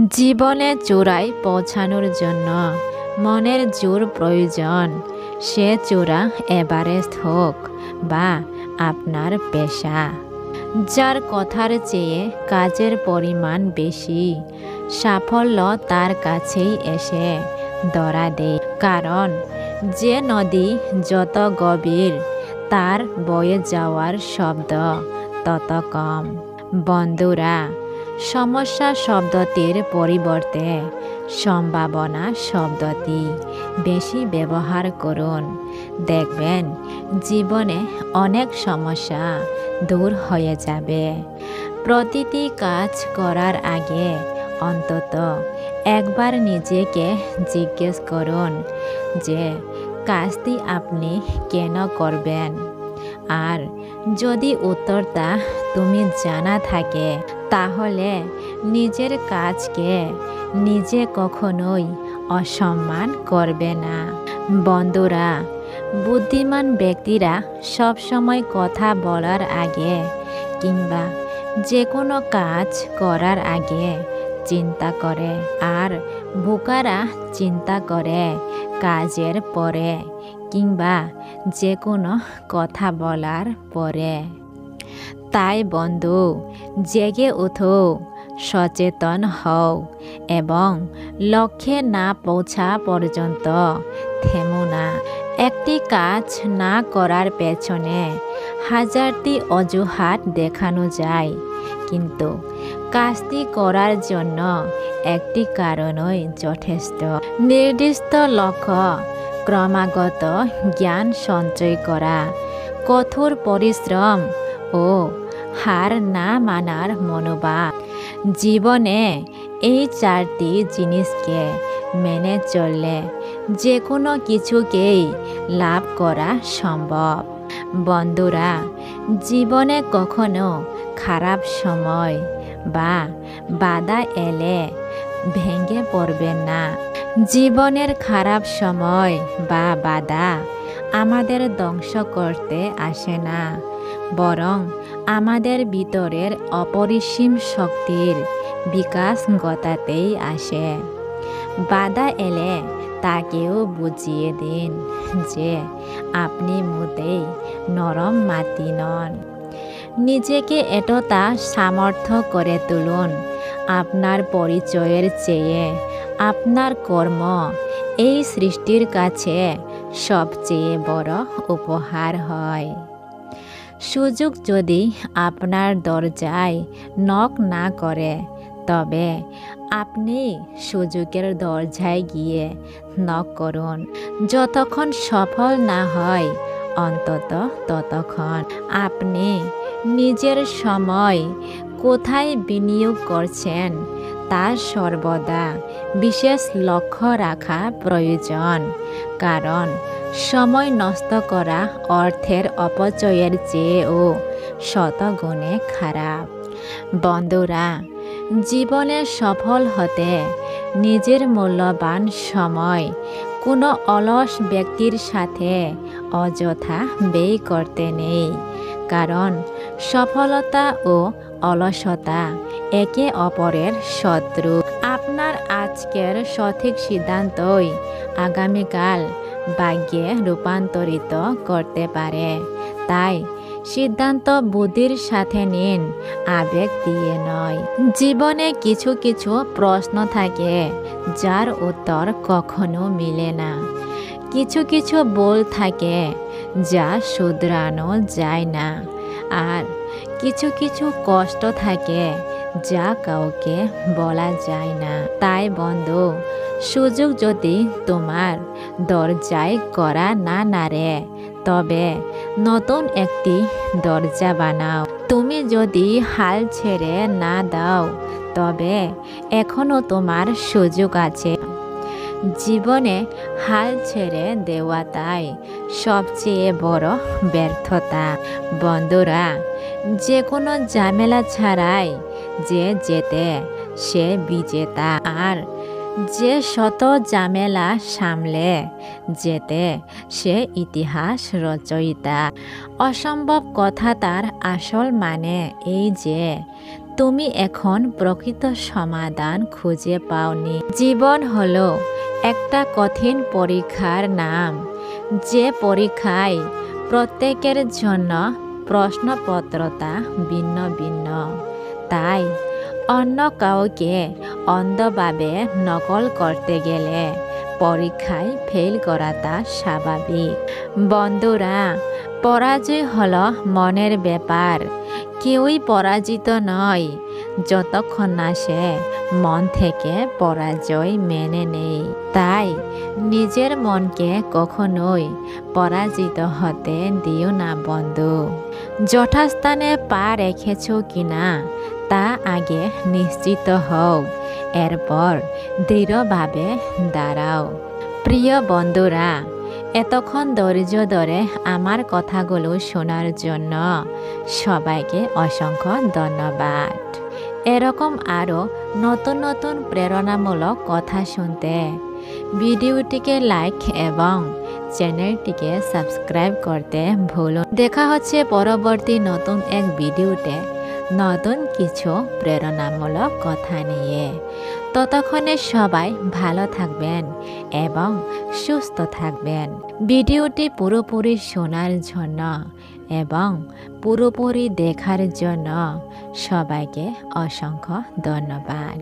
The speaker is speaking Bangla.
জীবনে চূড়ায় পৌঁছানোর জন্য মনের জোর প্রয়োজন। সে চূড়া এভারেস্ট হোক বা আপনার পেশা। যার কথার চেয়ে কাজের পরিমাণ বেশি, সাফল্য তার কাছেই এসে ধরা দেয়। কারণ যে নদী যত গভীর, তার বয়ে যাওয়ার শব্দ তত কম। বন্ধুরা, সমস্যা শব্দটির পরিবর্তে সম্ভাবনা শব্দটি বেশি ব্যবহার করুন। দেখবেন জীবনে অনেক সমস্যা দূর হয়ে যাবে। প্রতিটি কাজ করার আগে অন্তত একবার নিজেকে জিজ্ঞেস করুন যে কাজটি আপনি কেন করবেন। আর যদি উত্তরটা তুমি জানা থাকে, তাহলে নিজের কাজকে নিজে কখনোই অসম্মান করবে না। বন্ধুরা, বুদ্ধিমান ব্যক্তিরা সবসময় কথা বলার আগে কিংবা যে কোনো কাজ করার আগে চিন্তা করে, আর বোকারা চিন্তা করে কাজের পরে কিংবা যে কোনো কথা বলার পরে। তাই বন্ধু, জেগে ওঠো, সচেতন হও এবং লক্ষ্যে না পৌঁছা পর্যন্ত থেমো না। একটি কাজ না করার পেছনে হাজারটি অজুহাত দেখানো যায়, কিন্তু কাজটি করার জন্য একটি কারণই যথেষ্ট। নির্দিষ্ট লক্ষ্য, ক্রমাগত জ্ঞান সঞ্চয় করা, কঠোর পরিশ্রম ও হার না মানার মনোভাব। জীবনে এই চারটি জিনিসকে মেনে চললে যে কোনো কিছুকেই লাভ করা সম্ভব। বন্ধুরা, জীবনে কখনো খারাপ সময় বা বাধা এলে ভেঙে পড়বেন না। জীবনের খারাপ সময় বা বাধা আমাদের ধ্বংস করতে আসে না, বরং আমাদের ভিতরের অপরিসীম শক্তির বিকাশ ঘটাতেই আসে। বাধা এলে তাকেও বুঝিয়ে দিন যে আপনি মোটেই নরম মাটি নন। নিজেকে এতটা সামর্থ্য করে তুলুন, আপনার পরিচয়ের চেয়ে আপনার কর্ম এই সৃষ্টির কাছে সবচেয়ে বড় উপহার হয়। সুযোগ যদি আপনার দরজায় নক না করে, তবে আপনি সুযোগের দরজায় গিয়ে নক করুন। যতক্ষণ সফল না হয়, অন্তত ততক্ষণ আপনি নিজের সময় কোথায় বিনিয়োগ করছেন তার সর্বদা বিশেষ লক্ষ্য রাখা প্রয়োজন। কারণ সময় নষ্ট করা অর্থের অপচয়ের চেয়েও শতগুণে খারাপ। বন্ধুরা, জীবনে সফল হতে নিজের মূল্যবান সময় কোনো অলস ব্যক্তির সাথে অযথা ব্যয় করতে নেই। কারণ সফলতা ও অলসতা একে অপরের শত্রু। আপনার আজকের সঠিক সিদ্ধান্তই আগামীকাল ভাগ্যে রূপান্তরিত করতে পারে। তাই সিদ্ধান্ত বুদ্ধির সাথে নিন, আবেগ দিয়ে নয়। জীবনে কিছু কিছু প্রশ্ন থাকে যার উত্তর কখনো মিলে না। কিছু কিছু ভুল থাকে যা শুধরানো যায় না। আর কিছু কিছু কষ্ট থাকে যা কাউকে বলা যায় না। তাই বন্ধু, সুযোগ যদি তোমার দরজায় কড়া না নাড়ে, তবে নতুন একটি দরজা বানাও। তুমি যদি হাল ছেড়ে না দাও, তবে এখনো তোমার সুযোগ আছে। জীবনে হাল ছেড়ে দেওয়াটাই সবচেয়ে বড় ব্যর্থতা। বন্ধুরা, যে কোনো ঝামেলা ছাড়াই যে জেতে সে বিজেতা, আর যে শত ঝামেলা সামলে যেতে সে ইতিহাস রচয়িতা। অসম্ভব কথা তার আসল মানে এই যে তুমি এখন প্রকৃত সমাধান খুঁজে পাওনি। জীবন হলো একটা কঠিন পরীক্ষার নাম, যে পরীক্ষায় প্রত্যেকের জন্য প্রশ্নপত্রটা ভিন্ন ভিন্ন। তাই অন্য কাউকে অন্ধভাবে নকল করতে গেলে পরীক্ষায় ফেল করাটা স্বাভাবিক। বন্ধুরা, পরাজয় হলো মনের ব্যাপার। কেউই পরাজিত নয় যতক্ষণ না সে মন থেকে পরাজয় মেনে নেয়। তাই নিজের মনকে কখনোই পরাজিত হতে দিও না বন্ধু। যথাস্থানে পা রেখেছ কিনা তা আগে নিশ্চিত হও, এরপর দৃঢ়ভাবে দাঁড়াও। প্রিয় বন্ধুরা, এতক্ষণ ধৈর্য ধরে আমার কথাগুলো শোনার জন্য সবাইকে অসংখ্য ধন্যবাদ। এরকম আরও নতুন নতুন প্রেরণামূলক কথা শুনতে ভিডিওটিকে লাইক এবং চ্যানেলটিকে সাবস্ক্রাইব করতে ভুলুন। দেখা হচ্ছে পরবর্তী নতুন এক ভিডিওতে নতুন কিছু প্রেরণামূলক কথা নিয়ে। ততক্ষণে সবাই ভালো থাকবেন এবং সুস্থ থাকবেন। ভিডিওটি পুরোপুরি শোনার জন্য এবং পুরোপুরি দেখার জন্য সবাইকে অসংখ্য ধন্যবাদ।